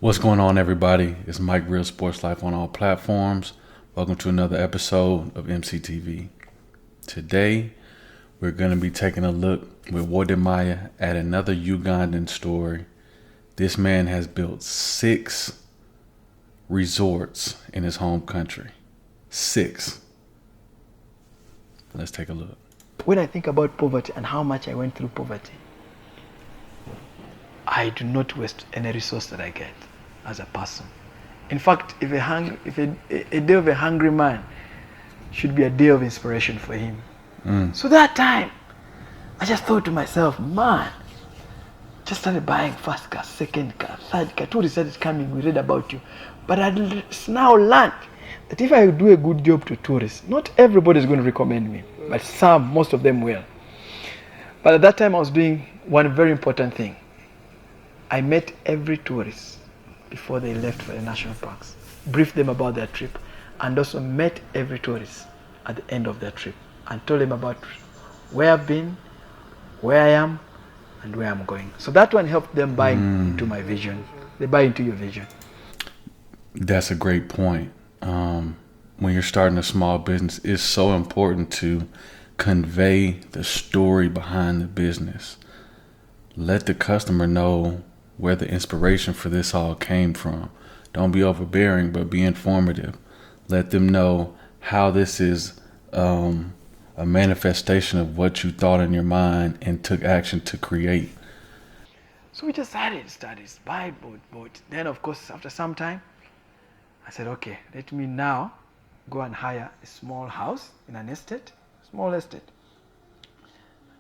What's going on, everybody? It's Mike Real Sports Life on all platforms. Welcome to another episode of MCTV. Today, we're going to be taking a look with Wodemaya at another Ugandan story. This man has built 6 resorts in his home country. 6. Let's take a look. When I think about poverty and how much I went through poverty, I do not waste any resource that I get as a person. In fact, if a day of a hungry man should be a day of inspiration for him. So that time, I just thought to myself, man, just started buying first car, second car, third car. Tourists started coming, we read about you. But I now learned that if I do a good job to tourists, not everybody is going to recommend me, but most of them will. But at that time, I was doing one very important thing. I met every tourist before they left for the national parks, briefed them about their trip, and also met every tourist at the end of their trip and told them about where I've been, where I am, and where I'm going. So that one helped them buy into my vision. They buy into your vision. That's a great point. When you're starting a small business, it's so important to convey the story behind the business. Let the customer know where the inspiration for this all came from. Don't be overbearing, but be informative. Let them know how this is a manifestation of what you thought in your mind and took action to create. So we just started buy, boat. Then, of course, after some time, I said, okay, let me now go and hire a small house in an estate, small estate.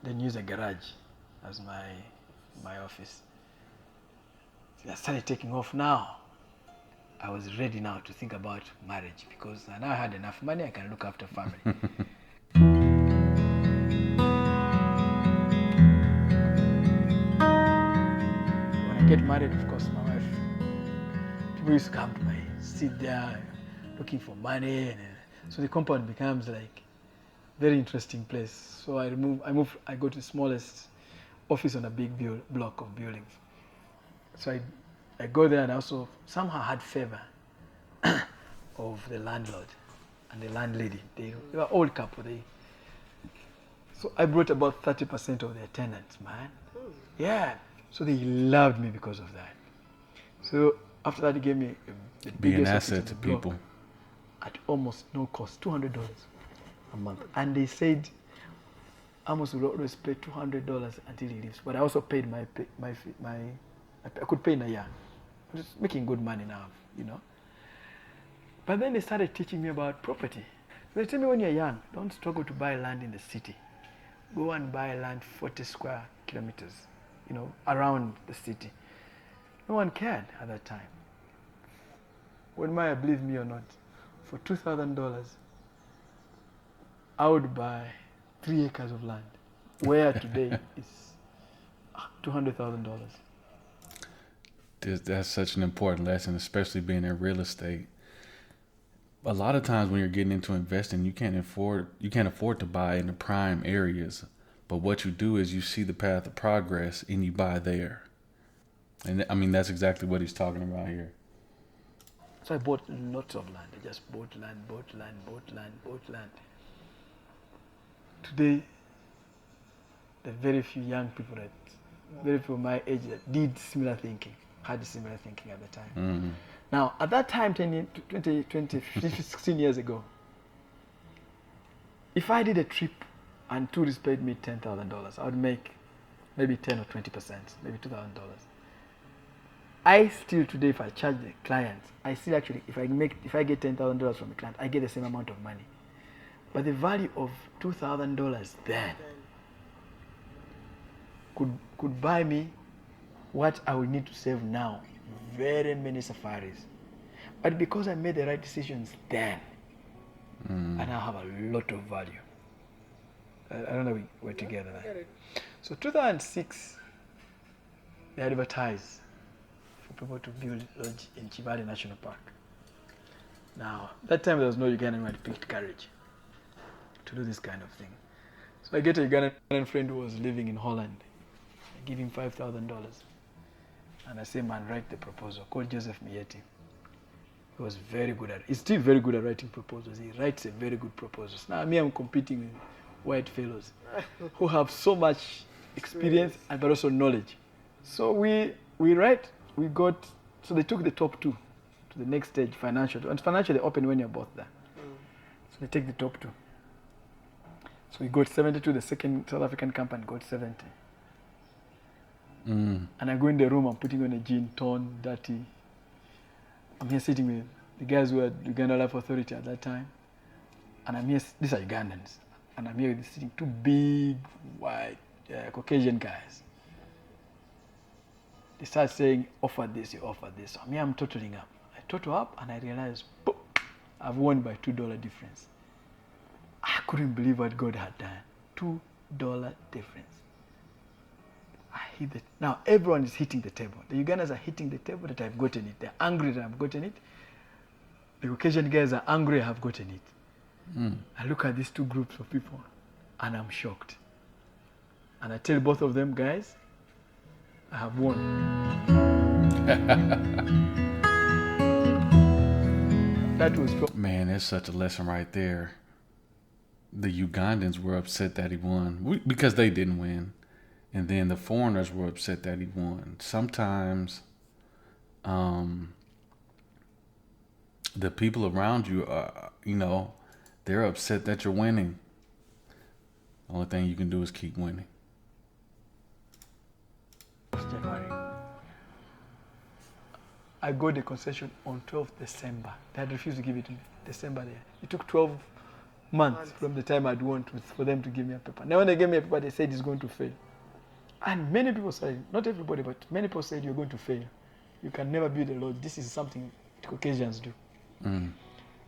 Then use a garage as my office. So I started taking off now. I was ready now to think about marriage because I now had enough money, I can look after family. When I get married, of course, my wife, people used to come to sit there looking for money. So the compound becomes like very interesting place. So I go to the smallest office on a big block of buildings. So I go there and also somehow had favor of the landlord and the landlady. They were old couple. So I brought about 30% of their tenants, man. Yeah. So they loved me because of that. So after that, they gave me the Be an biggest asset to people. At almost no cost, $200 a month. And they said Amos will always pay $200 until he leaves. But I also paid I could pay in a year. I'm just making good money now, you know. But then they started teaching me about property. So they tell me when you're young, don't struggle to buy land in the city. Go and buy land 40 square kilometers, around the city. No one cared at that time. When Maya, believe me or not, for $2,000, I would buy 3 acres of land, where today is $200,000. That's such an important lesson, especially being in real estate. A lot of times when you're getting into investing, you can't afford to buy in the prime areas. But what you do is you see the path of progress and you buy there. And I mean, that's exactly what he's talking about here. So I bought lots of land. I just bought land. Today, there are very few young people very few my age that had similar thinking at the time. Mm-hmm. Now, at that time, 16 years ago, if I did a trip and tourists paid me $10,000, I would make maybe 10 or 20%, maybe $2,000. I still today, if I charge the client, I still actually, if I get $10,000 from the client, I get the same amount of money. But the value of $2,000 then could buy me what I would need to save now, very many safaris. But because I made the right decisions then, I now have a lot of value. I don't know, we're together now. So 2006, they advertised for people to build lodge in Chivali National Park. Now, that time there was no Ugandan who picked courage to do this kind of thing. So I get a Ugandan friend who was living in Holland. I give him $5,000. And I say, man, write the proposal. Call Joseph Mieti. He was very good at it. He's still very good at writing proposals. He writes a very good proposals. Now me, I'm competing with white fellows who have so much experience and but also knowledge. So we write, so they took the top 2 to the next stage, financial. And financially open when you're both there. So they take the top 2. So we got 72, the second South African company got 70. And I go in the room, I'm putting on a jean, torn, dirty. I'm here sitting with the guys who were at Uganda Life Authority at that time. And I'm here, these are Ugandans. And I'm here sitting 2 big, white, Caucasian guys. They start saying, offer this, you offer this. So I'm totaling up. I total up and I realized, boom, I've won by $2 difference. I couldn't believe what God had done. $2 difference. I hit it. Now everyone is hitting the table. The Ugandans are hitting the table that I've gotten it. They're angry that I've gotten it. The Caucasian guys are angry I have gotten it. I look at these 2 groups of people and I'm shocked. And I tell both of them, guys, I have won. That was man, there's such a lesson right there. The Ugandans were upset that he won because they didn't win. And then the foreigners were upset that he won. Sometimes the people around you are, they're upset that you're winning. The only thing you can do is keep winning. January. I got the concession on 12th December. They had refused to give it to me. December there. It took 12 months from the time I'd won for them to give me a paper. Now when they gave me a paper, they said it's going to fail. And many people said, not everybody, but many people said you're going to fail. You can never build a lodge. This is something Caucasians do.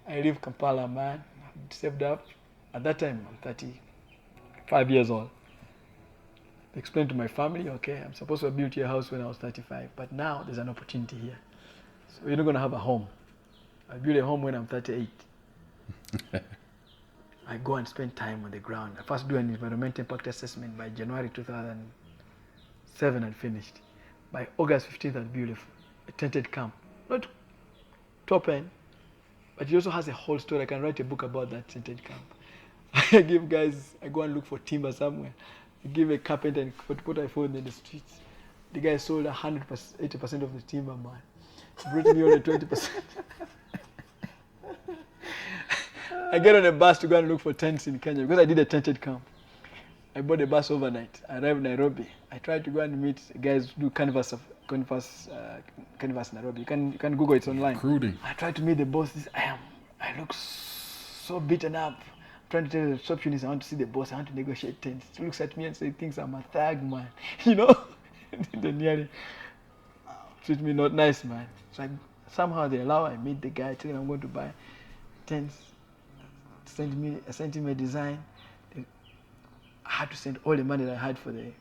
I leave Kampala, man. I'm saved up. At that time, I'm 35 years old. I explained to my family, okay, I'm supposed to have built your house when I was 35, but now there's an opportunity here. So you're not going to have a home. I built a home when I'm 38. I go and spend time on the ground. I first do an environmental impact assessment. By January 2007, I'd finished. By August 15th, I'd built a tented camp. Not top end, but it also has a whole story. I can write a book about that tented camp. I give guys, I go and look for timber somewhere. I give a carpenter and what I found in the streets. The guy sold 100%, 80% of the timber, man. He brought me only 20%. I get on a bus to go and look for tents in Kenya because I did a tented camp. I bought a bus overnight. I arrived in Nairobi. I tried to go and meet guys who do canvas Nairobi. You can Google it, it's online. Recruiting. I tried to meet the boss. I look so beaten up. I'm trying to tell the receptionist I want to see the boss. I want to negotiate tents. He looks at me and says, thinks I'm a thug, man. They nearly treat me not nice, man. So somehow they allow. I meet the guy, tell him I'm going to buy tents. Sent him a design. I had to send all the money that I had for the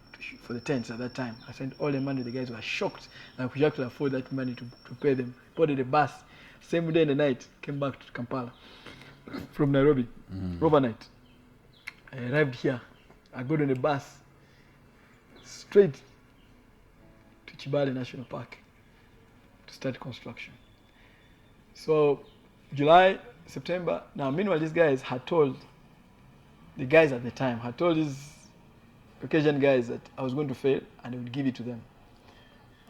tents at that time. I sent all the money. The guys were shocked that I could actually afford that money to pay them. Boarded the bus. Same day in the night, came back to Kampala from Nairobi, overnight. I arrived here. I got on a bus straight to Chibale National Park to start construction. So July, September. Now, meanwhile, these guys had told the guys at the time, had told these Caucasian guys that I was going to fail and they would give it to them.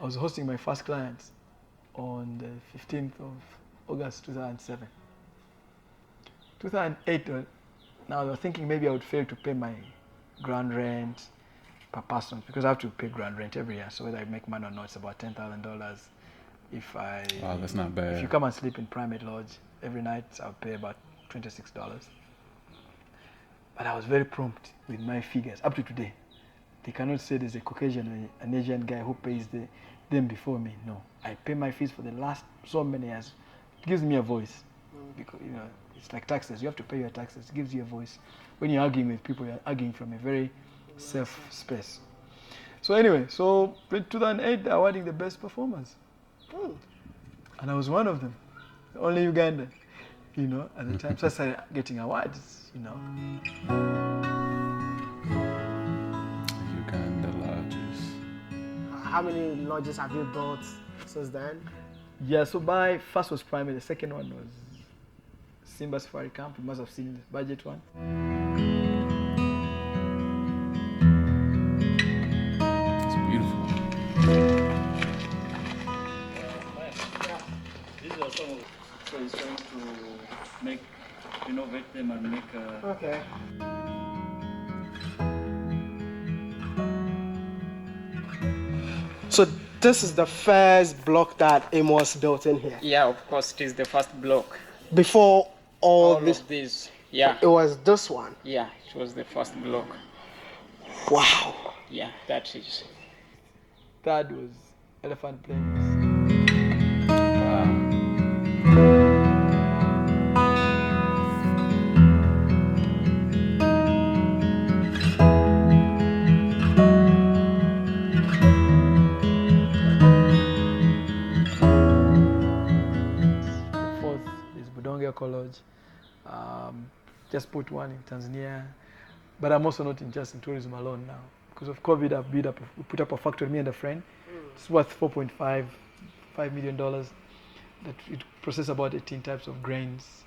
I was hosting my first clients on the 15th of August 2007. 2008, now they were thinking maybe I would fail to pay my ground rent per person because I have to pay ground rent every year. So whether I make money or not, it's about $10,000. Wow, that's not bad. If you come and sleep in private lodge every night, I'll pay about $26. But I was very prompt with my figures up to today. They cannot say there's a Caucasian or an Asian guy who pays them before me. No, I pay my fees for the last so many years. It gives me a voice because it's like taxes. You have to pay your taxes. It gives you a voice. When you're arguing with people, you're arguing from a very safe space. So anyway, so in 2008, they're awarding the best performers. And I was one of them, the only Ugandan, at the time. So I started getting awards, Uganda lodges. how many lodges have you built since then? Yeah, so my first was Primary, the second one was Simba Safari Camp. You must have seen the budget one. It's beautiful. These are some of, so he's trying to renovate them and make Okay. So this is the first block that Amos built in here. Yeah, of course, it is the first block. Before all this, Of these, yeah, it was this one. yeah, it was the first block. Wow. Yeah, that is. Third was Elephant Plains. The fourth is Budonge College. Just put one in Tanzania, but I'm also not just in tourism alone now. Because of COVID, we put up a factory, me and a friend. It's worth $4.5 million. That it processes about 18 types of grains.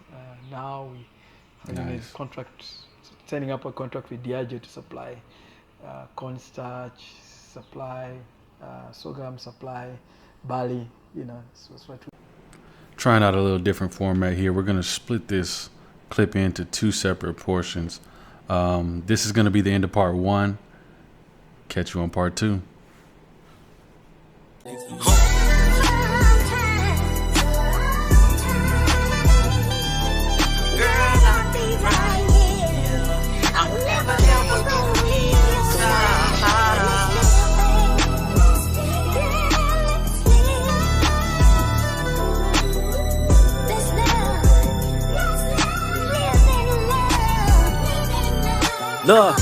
Now we Nice. signing up a contract with Diageo to supply cornstarch, supply sorghum, supply barley. So it's what Trying out a little different format here. We're going to split this clip into two separate portions. This is going to be the end of part one. Catch you on part two. Look.